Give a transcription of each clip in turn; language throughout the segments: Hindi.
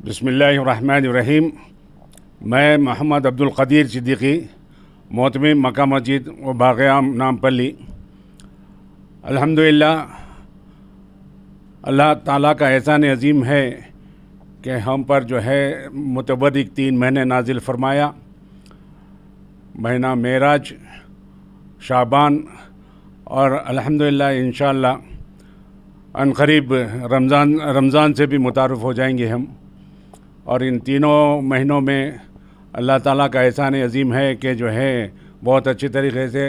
बिस्मिल्लाहिर्रहमानिर्रहीम। मैं मोहम्मद अब्दुल क़दीर सिद्दीकी, मोहतमिम मक्का मस्जिद व बाग़याम नामपल्ली। अल्हम्दुलिल्लाह, अल्लाह ताला का एहसान अज़ीम है कि हम पर जो है मुतबर्रिक 3 महीने नाजिल फरमाया। महीना मेराज, शाबान और अल्हम्दुलिल्लाह इंशाअल्लाह अनक़रीब रमज़ान से भी मुतारफ़ हो जाएंगे हम। और इन तीनों महीनों में अल्लाह ताला का एहसान अज़ीम है कि जो है बहुत अच्छी तरीक़े से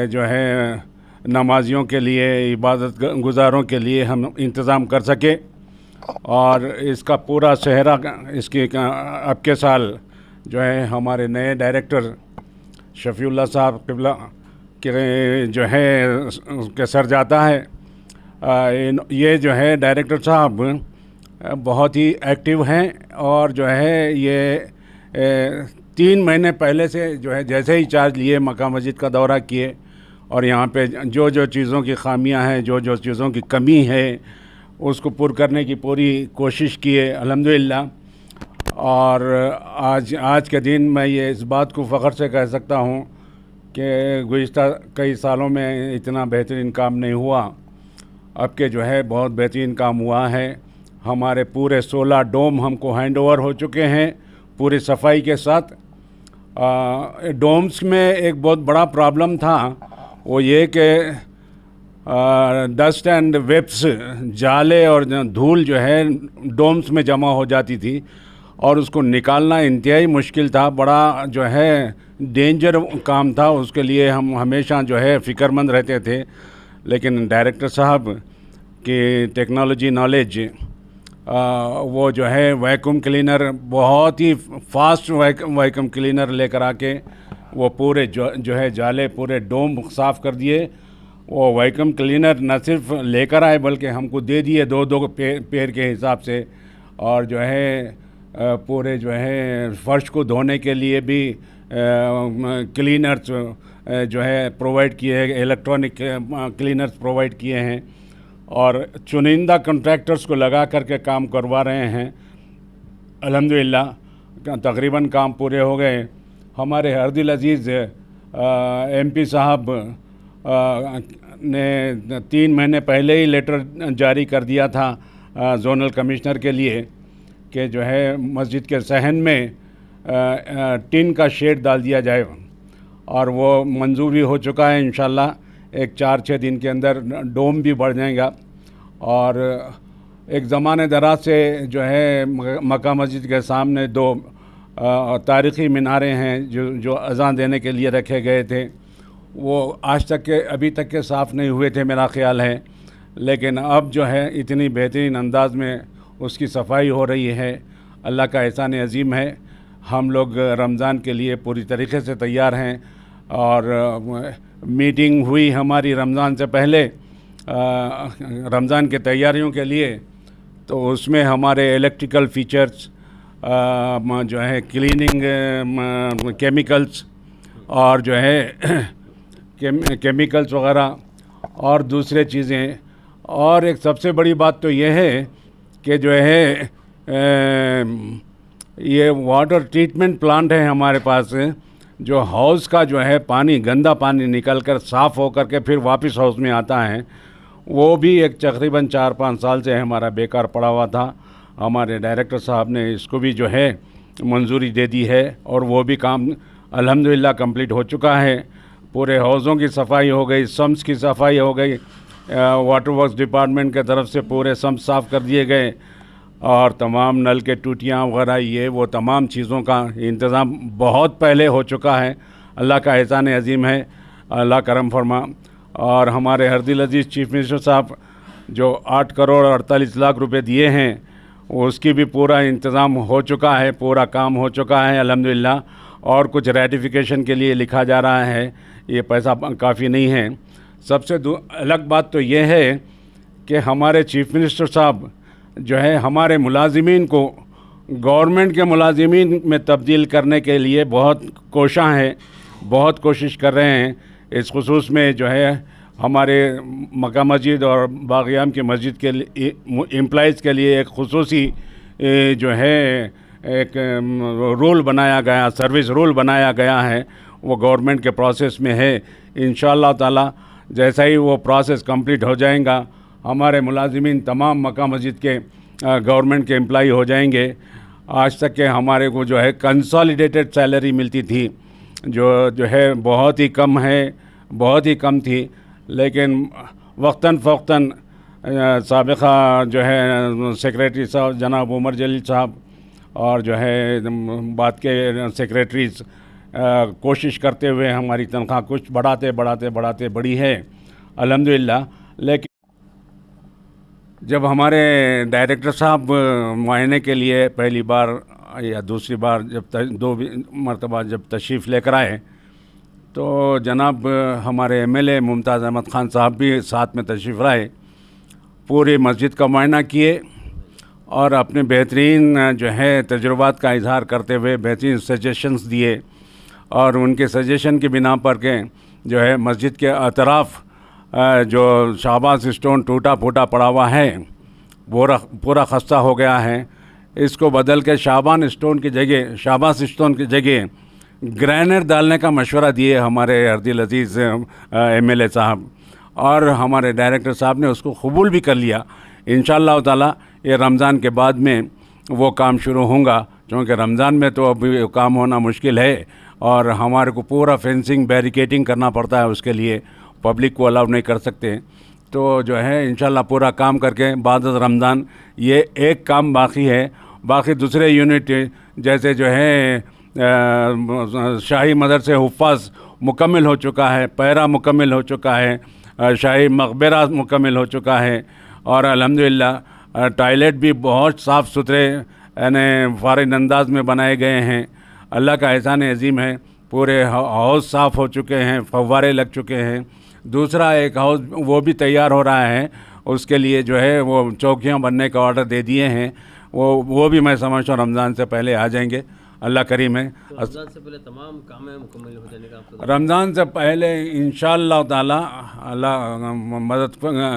जो है नमाजियों के लिए, इबादत गुज़ारों के लिए हम इंतज़ाम कर सके। और इसका पूरा सेहरा इसके अब के साल जो है हमारे नए डायरेक्टर शफ़ीउल्लाह साहब क़िबला के जो है के सर जाता है। ये जो है डायरेक्टर साहब बहुत ही एक्टिव हैं और जो है ये 3 महीने पहले से जो है जैसे ही चार्ज लिए मक्का मस्जिद का दौरा किए और यहाँ पे जो जो चीज़ों की ख़ामियाँ हैं, जो जो चीज़ों की कमी है, उसको पूरा करने की पूरी कोशिश किए अल्हम्दुलिल्लाह। और आज के दिन मैं ये इस बात को फ़ख्र से कह सकता हूँ कि गुज़िश्ता कई सालों में इतना बेहतरीन काम नहीं हुआ। अब के जो है बहुत बेहतरीन काम हुआ है। हमारे पूरे 16 डोम हमको हैंड ओवर हो चुके हैं पूरी सफाई के साथ। डोम्स में एक बहुत बड़ा प्रॉब्लम था, वो ये कि डस्ट एंड वेब्स, जाले और धूल जो है डोम्स में जमा हो जाती थी और उसको निकालना इंतहाई मुश्किल था। बड़ा जो है डेंजर काम था, उसके लिए हम हमेशा जो है फ़िक्रमंद रहते थे। लेकिन डायरेक्टर साहब की टेक्नोलॉजी नॉलेज, वो जो है वैक्यूम क्लीनर, बहुत ही फास्ट वैक्यूम क्लीनर लेकर आके वो पूरे जो है जाले पूरे डोम साफ़ कर दिए। वो वैक्यूम क्लीनर न सिर्फ लेकर आए बल्कि हमको दे दिए 2-2 पेड़ के हिसाब से। और जो है पूरे जो है फ़र्श को धोने के लिए भी क्लीनर्स जो है प्रोवाइड किए हैं, इलेक्ट्रॉनिक क्लीनर्स प्रोवाइड किए हैं और चुनिंदा कॉन्ट्रैक्टर्स को लगा करके काम करवा रहे हैं। अल्हम्दुलिल्लाह तकरीबन काम पूरे हो गए। हमारे हरदिल अज़ीज़ MP साहब ने 3 महीने पहले ही लेटर जारी कर दिया था ज़ोनल कमिश्नर के लिए कि जो है मस्जिद के सहन में टिन का शेड डाल दिया जाए और वो मंजूर भी हो चुका है। इंशाल्लाह एक 4-6 दिन के अंदर डोम भी बढ़ जाएगा। और एक ज़माने दराज से जो है मक्का मस्जिद के सामने 2 तारीख़ी मीनारे हैं जो अज़ान देने के लिए रखे गए थे। वो अभी तक के साफ़ नहीं हुए थे मेरा ख़्याल है, लेकिन अब जो है इतनी बेहतरीन अंदाज में उसकी सफाई हो रही है। अल्लाह का एहसान अज़ीम है। हम लोग रमज़ान के लिए पूरी तरीके से तैयार हैं और मीटिंग हुई हमारी रमज़ान से पहले रमज़ान के तैयारियों के लिए, तो उसमें हमारे इलेक्ट्रिकल फ़ीचर्स जो है क्लीनिंग केमिकल्स और जो है केमिकल्स वग़ैरह और दूसरे चीज़ें। और एक सबसे बड़ी बात तो ये है कि जो है ये वाटर ट्रीटमेंट प्लांट है हमारे पास, जो हाउस का जो है पानी, गंदा पानी निकल कर साफ़ हो कर के फिर वापस हाउस में आता है, वो भी एक तकरीबन 4-5 साल से हमारा बेकार पड़ा हुआ था। हमारे डायरेक्टर साहब ने इसको भी जो है मंजूरी दे दी है और वो भी काम अल्हम्दुलिल्लाह कंप्लीट हो चुका है। पूरे हाउसों की सफाई हो गई, सम्स की सफाई हो गई, वाटर वर्क्स डिपार्टमेंट के तरफ से पूरे सम्स साफ़ कर दिए गए और तमाम नल के टूटियाँ वगैरह ये वो तमाम चीज़ों का इंतज़ाम बहुत पहले हो चुका है। अल्लाह का एहसान अज़ीम है, अल्लाह करम फरमा। और हमारे हरदिल अज़ीज़ चीफ मिनिस्टर साहब जो 8 करोड़ 48 लाख रुपए दिए हैं, उसकी भी पूरा इंतज़ाम हो चुका है, पूरा काम हो चुका है अल्हम्दुलिल्लाह। और कुछ रेटिफिकेशन के लिए लिखा जा रहा है, ये पैसा काफ़ी नहीं है। सबसे अलग बात तो ये है कि हमारे चीफ मिनिस्टर साहब जो है हमारे मुलाजिमीन को गवर्नमेंट के मुलाजिमीन में तब्दील करने के लिए बहुत कोशां हैं, बहुत कोशिश कर रहे हैं। इस खुसूस में जो है हमारे मक्का मस्जिद और बाग़याम की मस्जिद के लिए एम्प्लॉइज़ के लिए एक खुसूसी जो है एक रूल बनाया गया, सर्विस रूल बनाया गया है, वो गवर्नमेंट के प्रोसेस में है। इंशाअल्लाह ताला जैसा ही वो प्रोसेस कंप्लीट हो जाएगा, हमारे मुलाजिमीन तमाम मक्का मस्जिद के गवर्नमेंट के एम्प्लॉई हो जाएंगे। आज तक के हमारे को जो है कंसोलिडेटेड सैलरी मिलती थी, जो है बहुत ही कम है, बहुत ही कम थी, लेकिन वक्तन फ़ौक्तन साबिक़ा जो है सेक्रेटरी साहब जनाब उमर जलील साहब और जो है बाद के सेक्रेटरीज़ कोशिश करते हुए हमारी तनख्वाह कुछ बढ़ाते बढ़ी है अल्हम्दुलिल्लाह। लेकिन जब हमारे डायरेक्टर साहब मुआयने के लिए पहली बार या दूसरी बार दो मरतबा जब तशरीफ़ लेकर आए, तो जनाब हमारे एमएलए मुमताज़ अहमद ख़ान साहब भी साथ में तशरीफ़ लाए, पूरी मस्जिद का मुआयना किए और अपने बेहतरीन जो है तजुर्बात का इजहार करते हुए बेहतरीन सजेशंस दिए। और उनके सजेशन की बिना पर के जो है मस्जिद के अतराफ़ जो शाहबाज स्टोन टूटा फूटा पड़ा हुआ है, पूरा खस्ता हो गया है, इसको बदल के शाहबाज स्टोन की जगह ग्रेनाइट डालने का मशवरा दिए हमारे अर्दिल अजीज़ एमएलए साहब, और हमारे डायरेक्टर साहब ने उसको कबूल भी कर लिया। इंशाअल्लाह ताला ये रमज़ान के बाद में वो काम शुरू होगा, क्योंकि रमज़ान में तो अभी काम होना मुश्किल है और हमारे को पूरा फेंसिंग बैरिकेडिंग करना पड़ता है, उसके लिए पब्लिक को अलाउ नहीं कर सकते। तो जो है इंशाअल्लाह पूरा काम करके बाद रमज़ान ये एक काम बाकी है। बाकी दूसरे यूनिट जैसे जो है शाही मदरसे हुफ़ाज़ मुकम्मल हो चुका है, पैरा मुकम्मल हो चुका है, शाही मकबरा मुकम्मल हो चुका है, और अल्हम्दुलिल्लाह टॉयलेट भी बहुत साफ़ सुथरे यानी फ़ारिन अंदाज में बनाए गए हैं। अल्लाह का एहसान अज़ीम है, पूरे हाउस साफ़ हो चुके हैं, फव्वारे लग चुके हैं। दूसरा एक हाउस वो भी तैयार हो रहा है, उसके लिए जो है वो चौकियाँ बनने का ऑर्डर दे दिए हैं, वो भी मैं समझता हूँ रमज़ान से पहले आ जाएंगे, अल्लाह करीम है। तो रमज़ान से पहले तमाम काम मुकम्मल हो जाने का रमज़ान से पहले इंशाअल्लाह ताला अल्लाह मदद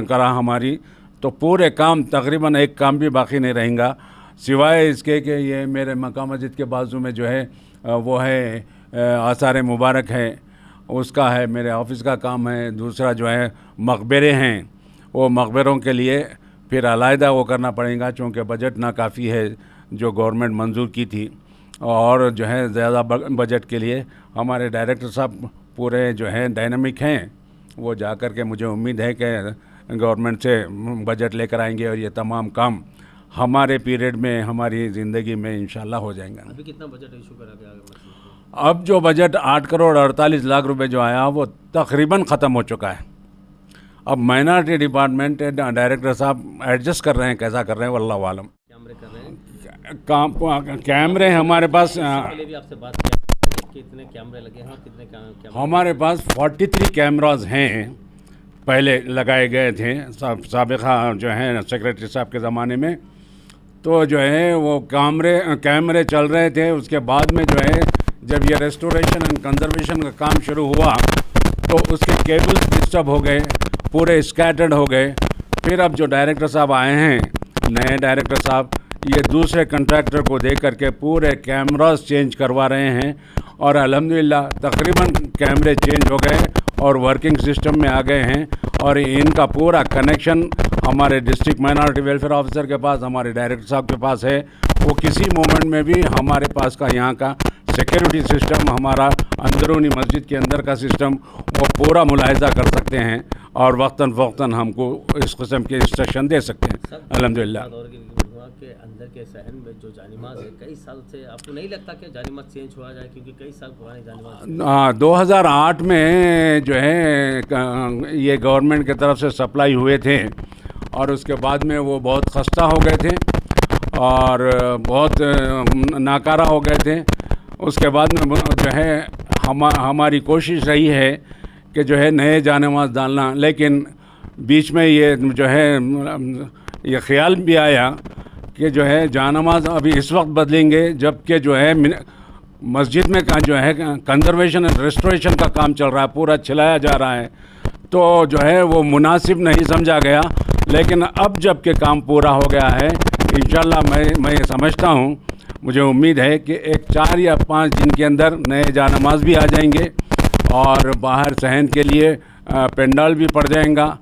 करा हमारी, तो पूरे काम तकरीबन एक काम भी बाकी नहीं रहेगा, सिवाय इसके कि ये मेरे मक्का मस्जिद के बाजू में जो है वो है आसार मुबारक है, उसका है, मेरे ऑफिस का काम है। दूसरा जो है मकबरे हैं, वो मकबरों के लिए फिर अलहदा वो करना पड़ेगा, चूँकि बजट नाकाफ़ी है जो गवर्नमेंट मंजूर की थी, और जो है ज़्यादा बजट के लिए हमारे डायरेक्टर साहब पूरे जो हैं डायनामिक हैं, वो जा कर के मुझे उम्मीद है कि गवर्नमेंट से बजट लेकर आएंगे और ये तमाम काम हमारे पीरियड में, हमारी ज़िंदगी में इंशाल्लाह हो जाएगा। अभी कितना बजट इशू करा गया? अब जो बजट 8 करोड़ 48 लाख रुपए जो आया वो तकरीबन ख़त्म हो चुका है। अब माइनॉरिटी डिपार्टमेंट डायरेक्टर साहब एडजस्ट कर रहे हैं, कैसा कर रहे हैं वल्लाहु आलम। कैमरे कर रहे हैं, कैमरे हमारे पास पहले भी आपसे बात किया, कितने कैमरे लगे हैं, कितने कैमरे? हमारे पास 43 कैमराज हैं, पहले लगाए गए थे साबिक़ा जो है सेक्रेटरी साहब के ज़माने में। तो जो है वो कैमरे चल रहे थे। उसके बाद में जो है जब ये रेस्टोरेशन एंड कंजर्वेशन का काम शुरू हुआ तो उसके केबल्स डिस्टर्ब हो गए, पूरे स्कैटर्ड हो गए। फिर अब जो डायरेक्टर साहब आए हैं, नए डायरेक्टर साहब, ये दूसरे कंट्रैक्टर को दे करके पूरे कैमरास चेंज करवा रहे हैं, और अल्हम्दुलिल्लाह तकरीबन कैमरे चेंज हो गए और वर्किंग सिस्टम में आ गए हैं। और इनका पूरा कनेक्शन हमारे डिस्ट्रिक्ट माइनॉरिटी वेलफेयर ऑफिसर के पास, हमारे डायरेक्टर साहब के पास है। वो किसी मोमेंट में भी हमारे पास का यहाँ का सिक्योरिटी सिस्टम, हमारा अंदरूनी मस्जिद के अंदर का सिस्टम, वो पूरा मुलाहिजा कर सकते हैं और वक्तन फ़ौक्तन हमको इस किस्म के इंस्ट्रक्शन दे सकते हैं अल्हम्दुलिल्लाह। के अंदर के सहन में जो जानिमाज़ है, कई साल से आपको नहीं लगता कि जानिमाज़ चेंज हुआ जाए, क्योंकि कई साल पुराने जानिमाज़? 2008 में जो है ये गवर्नमेंट की तरफ से सप्लाई हुए थे, और उसके बाद में वो बहुत खस्ता हो गए थे और बहुत नाकारा हो गए थे। उसके बाद में जो है हमारी कोशिश रही है कि जो है नए जानिमाज़ डालना, लेकिन बीच में ये जो है ये ख्याल भी आया कि जो है जानिमाज़ अभी इस वक्त बदलेंगे जबकि जो है मस्जिद में का जो है कंजर्वेशन एंड रेस्टोरेशन का काम चल रहा है, पूरा चलाया जा रहा है, तो जो है वो मुनासिब नहीं समझा गया। लेकिन अब जब के काम पूरा हो गया है, इंशाल्लाह मैं ये समझता हूँ, मुझे उम्मीद है कि एक 4 या 5 दिन के अंदर नए जानमाज भी आ जाएंगे और बाहर सहन के लिए पेंडाल भी पड़ जाएगा।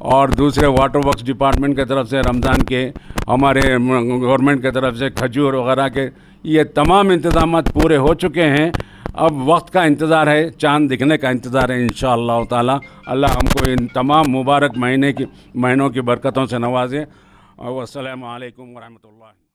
और दूसरे वाटर वर्क्स डिपार्टमेंट की तरफ से, रमज़ान के हमारे गवर्नमेंट की तरफ से खजूर वगैरह के ये तमाम इंतज़ाम पूरे हो चुके हैं। अब वक्त का इंतज़ार है, चाँद दिखने का इंतज़ार है इंशाअल्लाह ताला। अल्लाह हमको इन तमाम मुबारक महीनों की बरकतों से नवाजे। वस्सलामु अलैकुम वरहमतुल्लाह।